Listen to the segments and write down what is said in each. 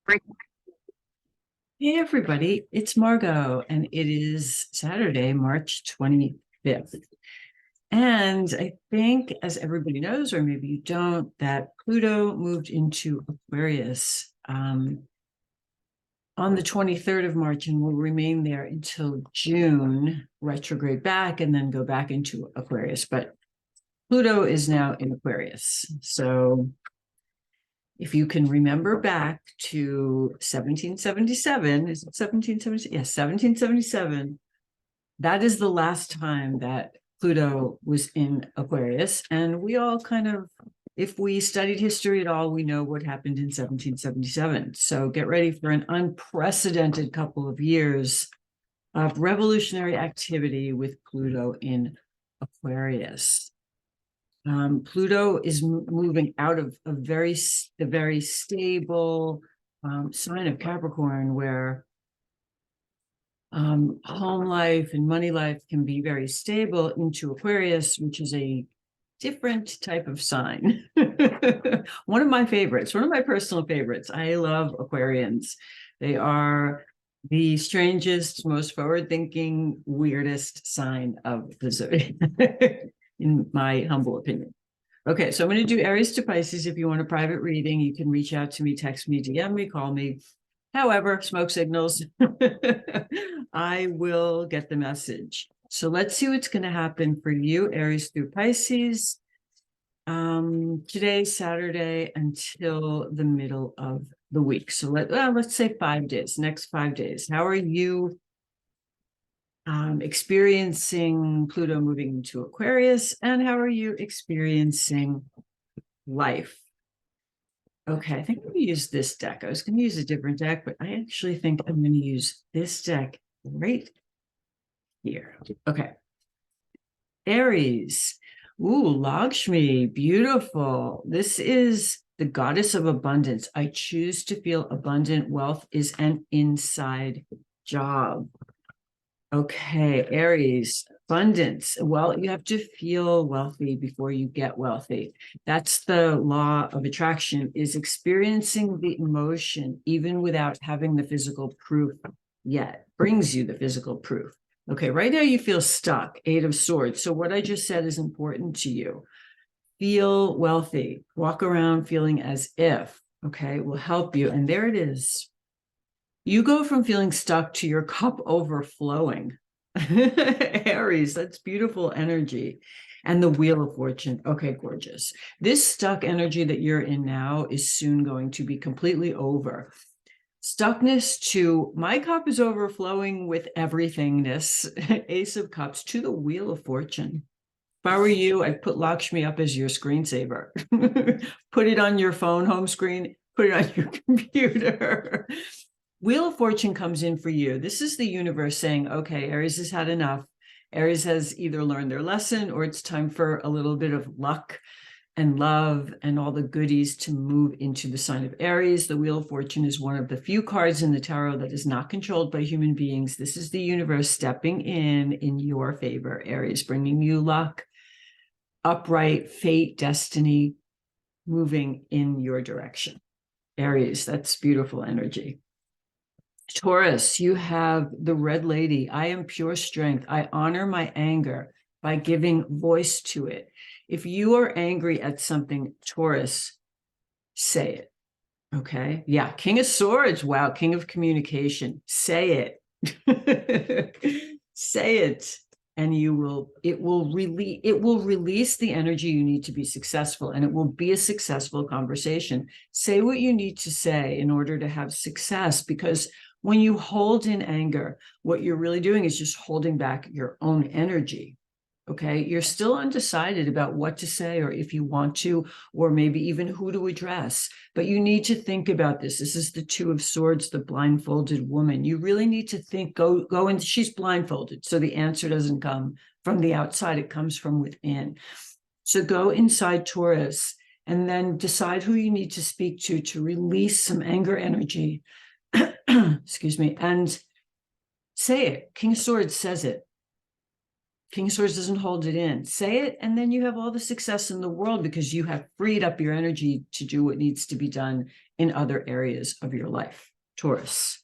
Hey everybody, it's Margot, and it is Saturday, March 25th. And I think, as everybody knows, or maybe you don't, that Pluto moved into Aquarius on the 23rd of March and will remain there until June, retrograde back, and then go back into Aquarius. But Pluto is now in Aquarius. So if you can remember back to 1777, is it 1777? Yes, 1777. That is the last time that Pluto was in Aquarius. And we all kind of, if we studied history at all, we know what happened in 1777. So get ready for an unprecedented couple of years of revolutionary activity with Pluto in Aquarius. Pluto is moving out of the very stable sign of Capricorn, where home life and money life can be very stable, into Aquarius, which is a different type of sign. One of my favorites, one of my personal favorites. I love Aquarians. They are the strangest, most forward-thinking, weirdest sign of the zodiac, in my humble opinion. Okay, so I'm going to do Aries to Pisces. If you want a private reading, you can reach out to me, text me, DM me, call me. However, smoke signals, I will get the message. So let's see what's going to happen for you, Aries through Pisces. Today, Saturday, until the middle of the week. So let's say 5 days, next 5 days. How are you experiencing Pluto moving into Aquarius, and how are you experiencing life? Okay, I think I'm going to use this deck. I was going to use a different deck, but I actually think I'm going to use this deck right here. Okay. Aries. Ooh, Lakshmi, beautiful. This is the goddess of abundance. I choose to feel abundant. Wealth is an inside job. Okay, Aries, abundance. Well, you have to feel wealthy before you get wealthy. That's the law of attraction, is experiencing the emotion even without having the physical proof yet, brings you the physical proof. Okay, right now you feel stuck, 8 of Swords. So what I just said is important to you. Feel wealthy, walk around feeling as if, okay, will help you. And there it is. You go from feeling stuck to your cup overflowing. Aries, that's beautiful energy. And the Wheel of Fortune. Okay, gorgeous. This stuck energy that you're in now is soon going to be completely over. Stuckness to my cup is overflowing with everythingness. Ace of Cups to the Wheel of Fortune. If I were you, I'd put Lakshmi up as your screensaver. Put it on your phone home screen, put it on your computer. Wheel of Fortune comes in for you. This is the universe saying, okay, Aries has had enough. Aries has either learned their lesson, or it's time for a little bit of luck and love and all the goodies to move into the sign of Aries. The Wheel of Fortune is one of the few cards in the tarot that is not controlled by human beings. This is the universe stepping in your favor, Aries, bringing you luck, upright, fate, destiny, moving in your direction. Aries, that's beautiful energy. Taurus, you have the Red Lady. I am pure strength. I honor my anger by giving voice to it. If you are angry at something, Taurus, say it. Okay. Yeah. King of Swords. Wow. King of communication. Say it. Say it. And it will release the energy you need to be successful, and it will be a successful conversation. Say what you need to say in order to have success, because when you hold in anger, what you're really doing is just holding back your own energy. Okay, you're still undecided about what to say, or if you want to, or maybe even who to address. But you need to think about this. This is the Two of Swords, the blindfolded woman. You really need to think, go and she's blindfolded. So the answer doesn't come from the outside, it comes from within. So go inside, Taurus, and then decide who you need to speak to release some anger energy. Excuse me, and say it. King of Swords says it. King of Swords doesn't hold it in. Say it, and then you have all the success in the world because you have freed up your energy to do what needs to be done in other areas of your life. Taurus.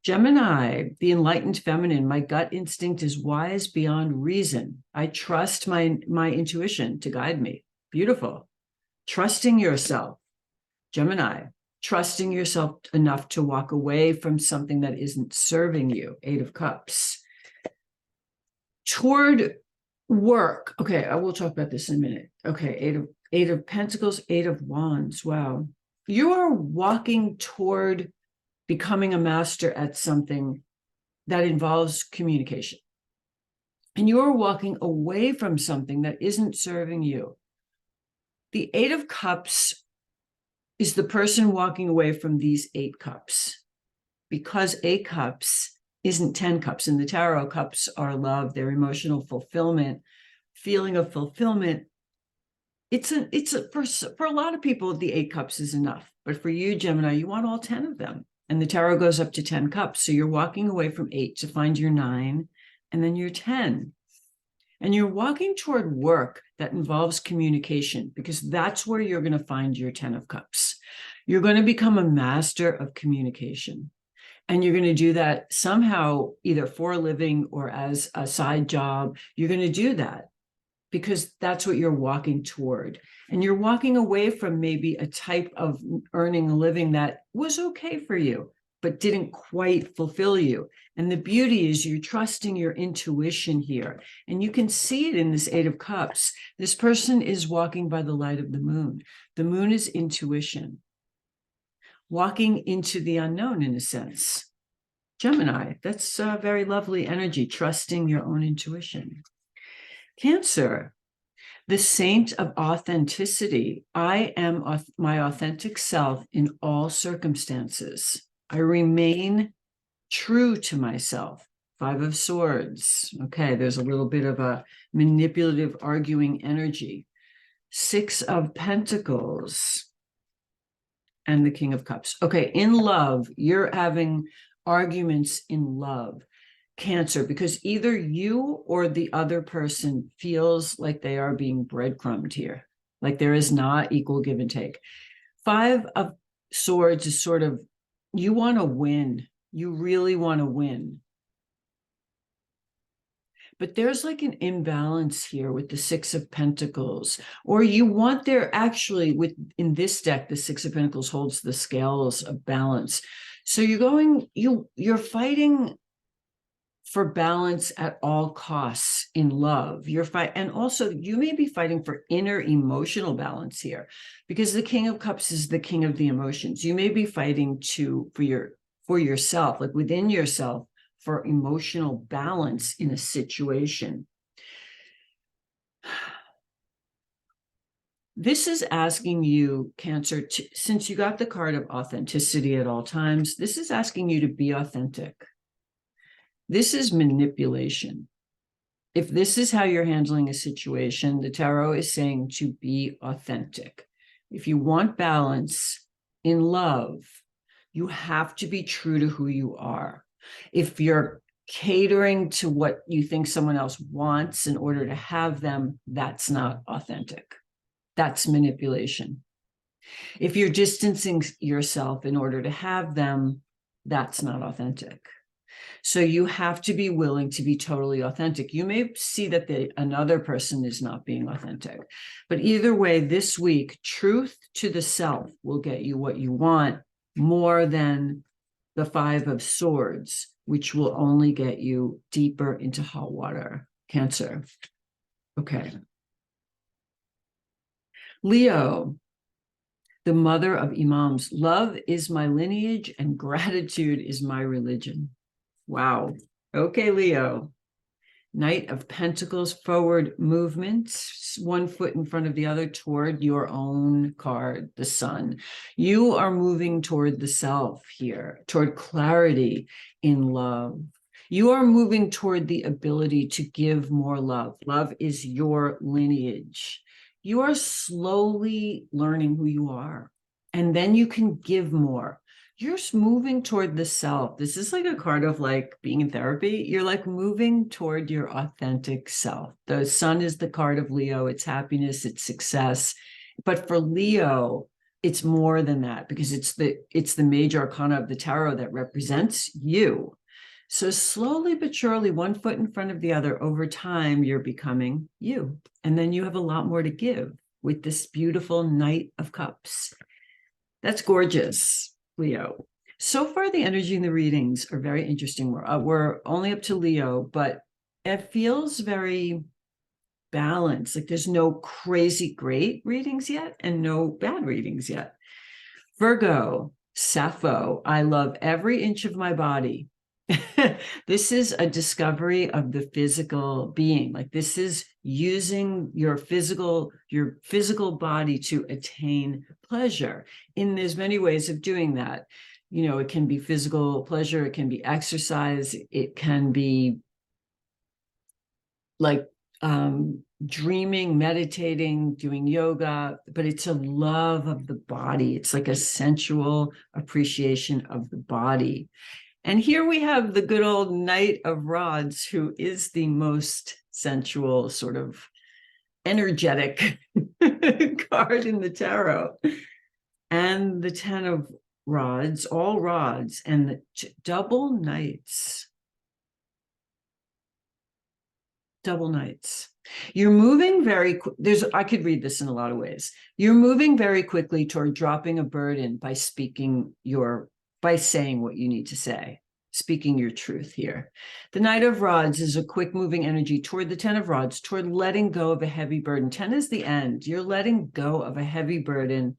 Gemini, the enlightened feminine. My gut instinct is wise beyond reason. I trust my intuition to guide me. Beautiful. Trusting yourself. Gemini, trusting yourself enough to walk away from something that isn't serving you. 8 of Cups. Toward work. Okay, I will talk about this in a minute. Okay, eight of Pentacles, 8 of Wands. Wow. You are walking toward becoming a master at something that involves communication. And you are walking away from something that isn't serving you. The 8 of Cups is the person walking away from these 8 cups, because 8 cups isn't 10 cups. In the tarot, cups are love, their emotional fulfillment, feeling of fulfillment. For a lot of people, the 8 cups is enough. But for you, Gemini, you want all 10 of them. And the tarot goes up to 10 cups. So you're walking away from 8 to find your 9, and then your 10. And you're walking toward work that involves communication, because that's where you're going to find your 10 of Cups. You're going to become a master of communication. And you're going to do that somehow, either for a living or as a side job. You're going to do that because that's what you're walking toward. And you're walking away from maybe a type of earning a living that was okay for you, but didn't quite fulfill you. And the beauty is you're trusting your intuition here. And you can see it in this 8 of Cups. This person is walking by the light of the moon. The moon is intuition. Walking into the unknown, in a sense. Gemini, that's very lovely energy, trusting your own intuition. Cancer, the saint of authenticity. I am my authentic self in all circumstances. I remain true to myself. 5 of Swords. Okay, there's a little bit of a manipulative, arguing energy. 6 of Pentacles. And the King of Cups. Okay, in love, you're having arguments in love, Cancer, because either you or the other person feels like they are being breadcrumbed here, like there is not equal give and take. 5 of Swords is sort of, you want to win. You really want to win. But there's like an imbalance here with the 6 of Pentacles, or you want there actually in this deck, the 6 of Pentacles holds the scales of balance. So you're fighting for balance at all costs in love. And also you may be fighting for inner emotional balance here, because the King of Cups is the king of the emotions. You may be fighting for yourself, like within yourself, for emotional balance in a situation. This is asking you, Cancer, since you got the card of authenticity at all times, this is asking you to be authentic. This is manipulation. If this is how you're handling a situation, the tarot is saying to be authentic. If you want balance in love, you have to be true to who you are. If you're catering to what you think someone else wants in order to have them, that's not authentic. That's manipulation. If you're distancing yourself in order to have them, that's not authentic. So you have to be willing to be totally authentic. You may see that another person is not being authentic, but either way, this week, truth to the self will get you what you want more than the 5 of Swords, which will only get you deeper into hot water. Cancer. Okay. Leo, the mother of imams. Love is my lineage and gratitude is my religion. Wow. Okay, Leo. Knight of Pentacles, forward movement, 1 foot in front of the other toward your own card, the Sun. You are moving toward the self here, toward clarity in love. You are moving toward the ability to give more love. Love is your lineage. You are slowly learning who you are, and then you can give more. you're moving toward the self. This is like a card of like being in therapy. You're like moving toward your authentic self. The sun is the card of Leo. It's happiness, it's success. But for Leo, it's more than that because it's the major arcana of the tarot that represents you. So slowly but surely, one foot in front of the other, over time, you're becoming you. And then you have a lot more to give with this beautiful Knight of Cups. That's gorgeous, Leo. So far, the energy in the readings are very interesting. We're only up to Leo, but it feels very balanced. Like there's no crazy great readings yet and no bad readings yet. Virgo, Sappho, I love every inch of my body. This is a discovery of the physical being. Like this is using your physical body to attain pleasure. And there's many ways of doing that. You know, it can be physical pleasure, it can be exercise, it can be like dreaming, meditating, doing yoga, but it's a love of the body. It's like a sensual appreciation of the body. And here we have the good old Knight of Rods, who is the most sensual, sort of energetic card in the tarot. And the 10 of Rods, all rods, and the double Knights. Double Knights. You're moving very I could read this in a lot of ways. You're moving very quickly toward dropping a burden by saying what you need to say, speaking your truth here. The Knight of Rods is a quick moving energy toward the 10 of Rods, toward letting go of a heavy burden. 10 is the end. You're letting go of a heavy burden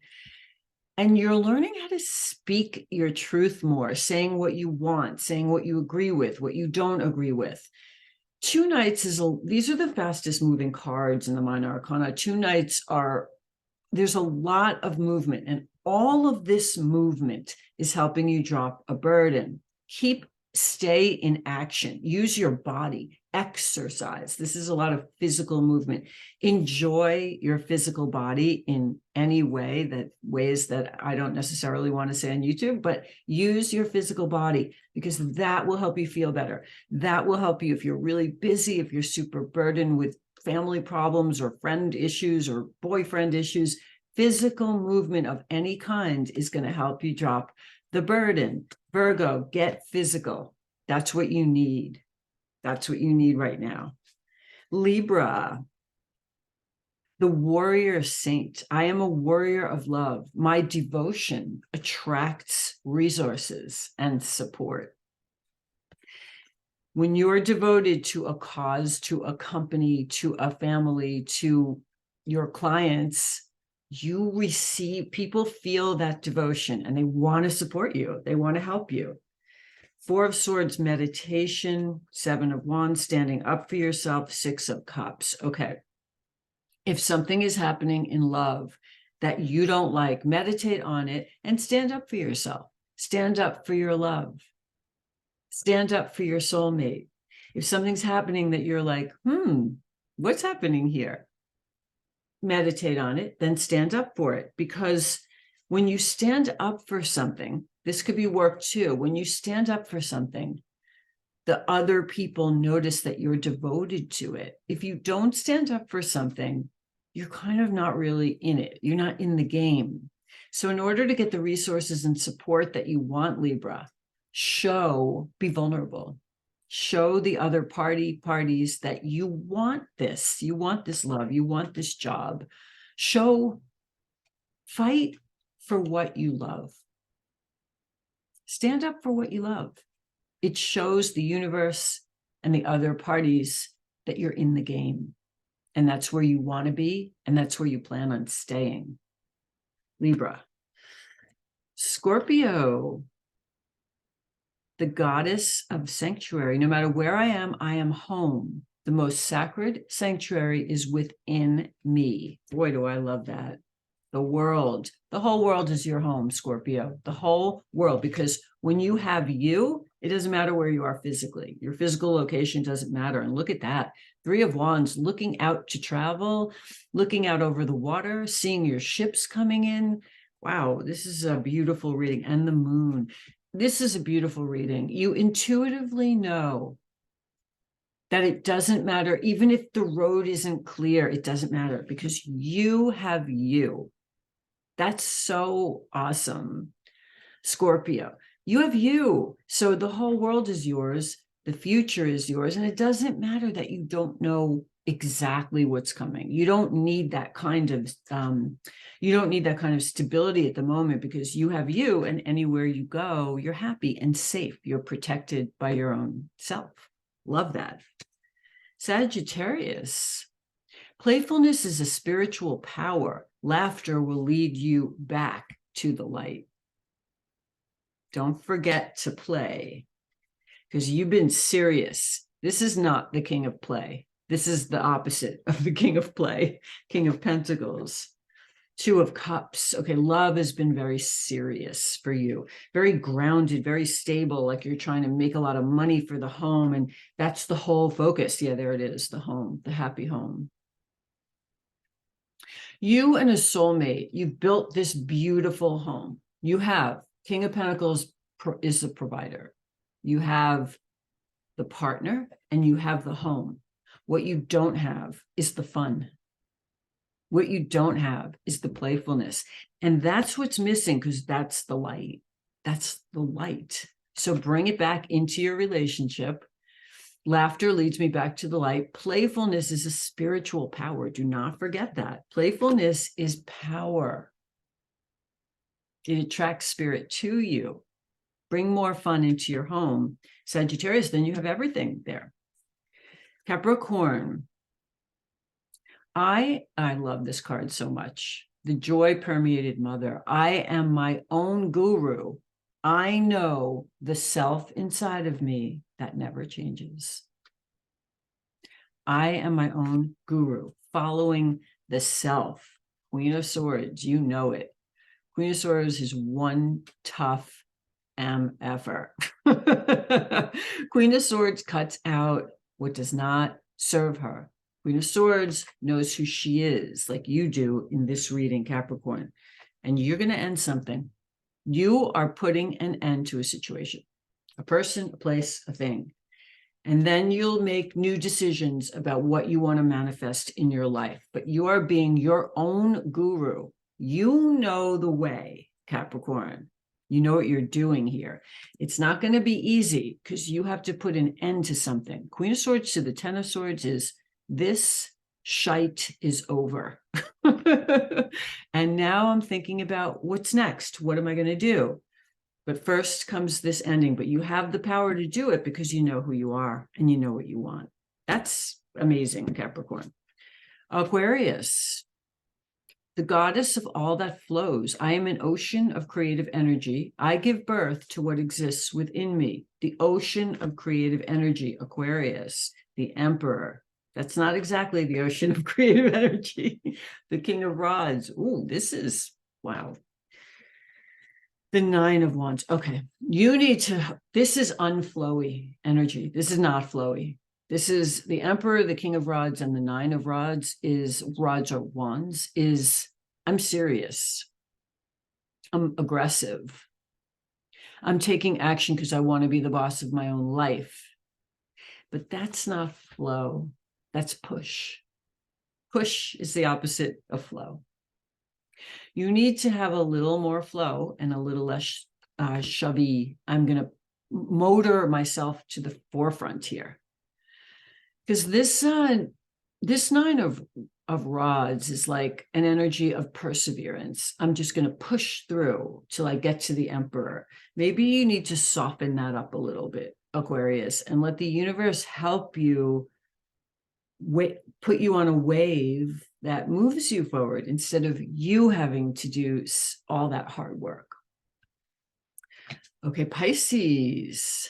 and you're learning how to speak your truth more, saying what you want, saying what you agree with, what you don't agree with. Two Knights these are the fastest moving cards in the minor arcana. Two Knights there's a lot of movement, and all of this movement is helping you drop a burden. Stay in action, use your body, exercise. This is a lot of physical movement. Enjoy your physical body in any ways that I don't necessarily want to say on YouTube, but use your physical body because that will help you feel better. That will help you if you're really busy, if you're super burdened with family problems or friend issues or boyfriend issues. Physical movement of any kind is going to help you drop the burden. Virgo, get physical. That's what you need. That's what you need right now. Libra, the warrior saint. I am a warrior of love. My devotion attracts resources and support. When you're devoted to a cause, to a company, to a family, to your clients, people feel that devotion and they want to support you. They want to help you. 4 of Swords, meditation. 7 of Wands, standing up for yourself. 6 of Cups. Okay. If something is happening in love that you don't like, meditate on it and stand up for yourself. Stand up for your love. Stand up for your soulmate. If something's happening that you're like, what's happening here? Meditate on it, then stand up for it. Because when you stand up for something, this could be work too. When you stand up for something, the other people notice that you're devoted to it. If you don't stand up for something, you're kind of not really in it. You're not in the game. So in order to get the resources and support that you want, Libra, be vulnerable. Show the other parties that you want this love, you want this job. Fight for what you love. Stand up for what you love. It shows the universe and the other parties that you're in the game. And that's where you want to be, and that's where you plan on staying. Libra. Scorpio, the goddess of sanctuary. No matter where I am home. The most sacred sanctuary is within me. Boy, do I love that. The whole world is your home, Scorpio. The whole world, because when you have you, it doesn't matter where you are physically. Your physical location doesn't matter. And look at that. 3 of Wands, looking out to travel, looking out over the water, seeing your ships coming in, Wow, this is a beautiful reading. And the moon. This is a beautiful reading. You intuitively know that it doesn't matter, even if the road isn't clear, it doesn't matter because you have you. That's so awesome. Scorpio, you have you. So the whole world is yours. The future is yours. And it doesn't matter that you don't know exactly what's coming. You don't need that kind of stability at the moment because you have you, and anywhere you go, you're happy and safe. You're protected by your own self. Love that. Sagittarius. Playfulness is a spiritual power. Laughter will lead you back to the light. Don't forget to play because you've been serious. This is not the king of play. This is the opposite of the king of play, king of pentacles. Two of cups. Okay, love has been very serious for you, very grounded, very stable, like you're trying to make a lot of money for the home. And that's the whole focus. Yeah, there it is, the home, the happy home. You and a soulmate, you've built this beautiful home. You have King of Pentacles is the provider. You have the partner and you have the home. What you don't have is the fun. What you don't have is the playfulness. And that's what's missing because that's the light. That's the light. So bring it back into your relationship. Laughter leads me back to the light. Playfulness is a spiritual power. Do not forget that. Playfulness is power. It attracts spirit to you. Bring more fun into your home. Sagittarius, then you have everything there. Capricorn. I love this card so much. The joy permeated mother. I am my own guru. I know the self inside of me that never changes. I am my own guru, following the self. Queen of Swords, you know it. Queen of Swords is one tough MFer. Queen of Swords cuts out what does not serve her. Queen of Swords knows who she is, like you do in this reading, Capricorn. And you're going to end something. You are putting an end to a situation, a person, a place, a thing. And then you'll make new decisions about what you want to manifest in your life. But you are being your own guru. You know the way, Capricorn. You know what you're doing here. It's not going to be easy because you have to put an end to something. Queen of Swords to the Ten of Swords is this shite is over. And now I'm thinking about what's next. What am I going to do? But first comes this ending, but you have the power to do it because you know who you are and you know what you want. That's amazing, Capricorn. Aquarius, the goddess of all that flows. I am an ocean of creative energy. I give birth to what exists within me. The ocean of creative energy, Aquarius, the emperor. That's not exactly the ocean of creative energy. The king of rods. Ooh, this is, wow. The Nine of Wands. Okay. You need to, this is unflowy energy. This is not flowy. This is the Emperor, the King of Rods, and the Nine of Rods is rods or wands is I'm serious. I'm aggressive. I'm taking action because I want to be the boss of my own life. But that's not flow. That's push. Push is the opposite of flow. You need to have a little more flow and a little less shovey. I'm going to motor myself to the forefront here. Because this Nine of Rods is like an energy of perseverance. I'm just going to push through till I get to the Emperor. Maybe you need to soften that up a little bit, Aquarius, and let the universe help you put you on a wave that moves you forward instead of you having to do all that hard work. Okay, Pisces,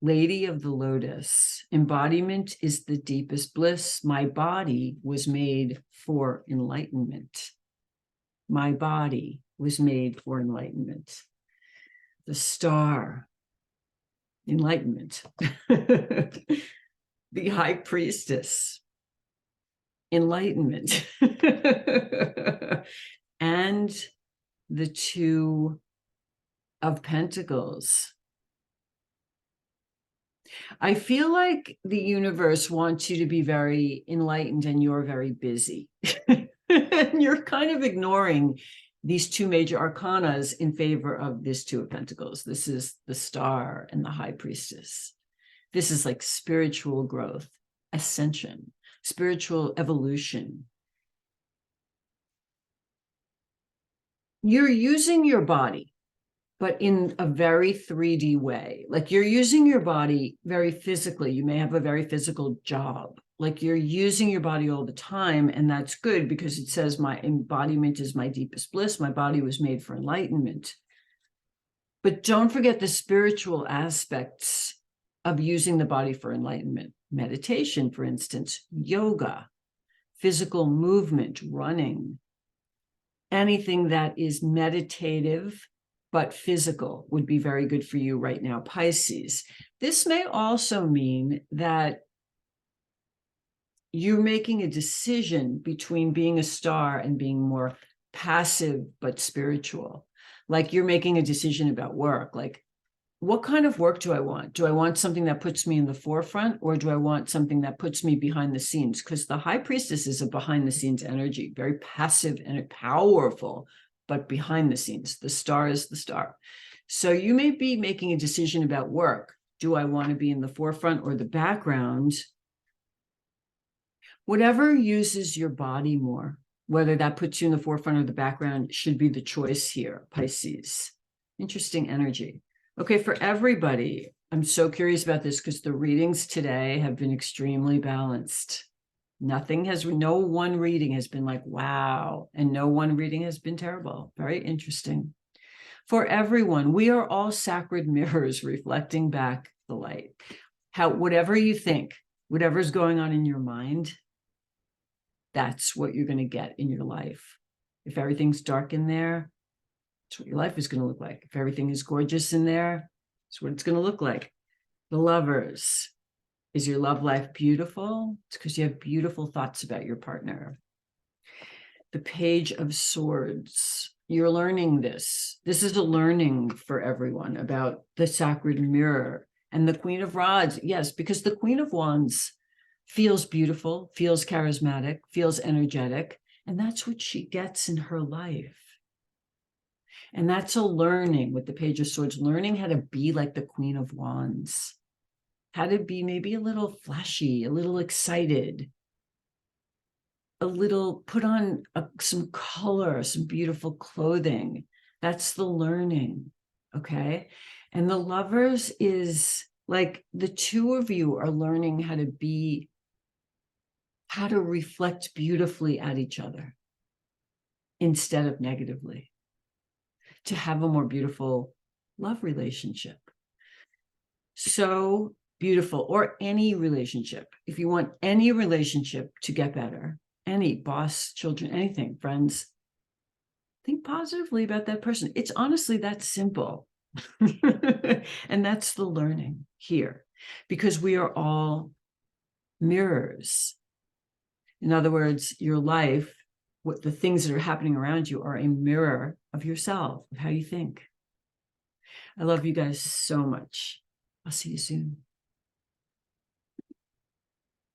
Lady of the Lotus. Embodiment is the deepest bliss. My body was made for enlightenment. My body was made for enlightenment. The star, enlightenment. The high priestess, enlightenment. And the Two of Pentacles. I feel like the universe wants you to be very enlightened and you're very busy. And you're kind of ignoring these two major arcanas in favor of this Two of Pentacles. This is the Star and the High Priestess. This is like spiritual growth, ascension, spiritual evolution. You're using your body, but in a very 3D way. Like you're using your body very physically. You may have a very physical job. Like you're using your body all the time. And that's good because it says my embodiment is my deepest bliss. My body was made for enlightenment. But don't forget the spiritual aspects of using the body for enlightenment. Meditation, for instance, yoga, physical movement, running, anything that is meditative but physical would be very good for you right now, Pisces. This may also mean that you're making a decision between being a star and being more passive but spiritual. Like you're making a decision about work. Like, what kind of work do I want? Do I want something that puts me in the forefront, or do I want something that puts me behind the scenes? Because the High Priestess is a behind the scenes energy, very passive and powerful, but behind the scenes. The Star is the Star. So you may be making a decision about work. Do I want to be in the forefront or the background? Whatever uses your body more, whether that puts you in the forefront or the background, should be the choice here, Pisces. Interesting energy. Okay, for everybody, I'm so curious about this because the readings today have been extremely balanced. No one reading has been like, wow, and no one reading has been terrible. Very interesting. For everyone, we are all sacred mirrors reflecting back the light. Whatever you think, whatever's going on in your mind, that's what you're going to get in your life. If everything's dark in there, that's what your life is going to look like. If everything is gorgeous in there, that's what it's going to look like. The Lovers. Is your love life beautiful? It's because you have beautiful thoughts about your partner. The Page of Swords. You're learning this. This is a learning for everyone about the sacred mirror. And the Queen of Rods. Yes, because the Queen of Wands feels beautiful, feels charismatic, feels energetic. And that's what she gets in her life. And that's a learning with the Page of Swords, learning how to be like the Queen of Wands, how to be maybe a little flashy, a little excited, a little put on some color, some beautiful clothing. That's the learning, okay? And the Lovers is like the two of you are learning how to reflect beautifully at each other instead of negatively, to have a more beautiful love relationship. So beautiful, or any relationship. If you want any relationship to get better, any boss, children, anything, friends, think positively about that person. It's honestly that simple. And that's the learning here, because we are all mirrors. In other words, your life, what the things that are happening around you are a mirror of yourself, of how you think. I love you guys so much. I'll see you soon.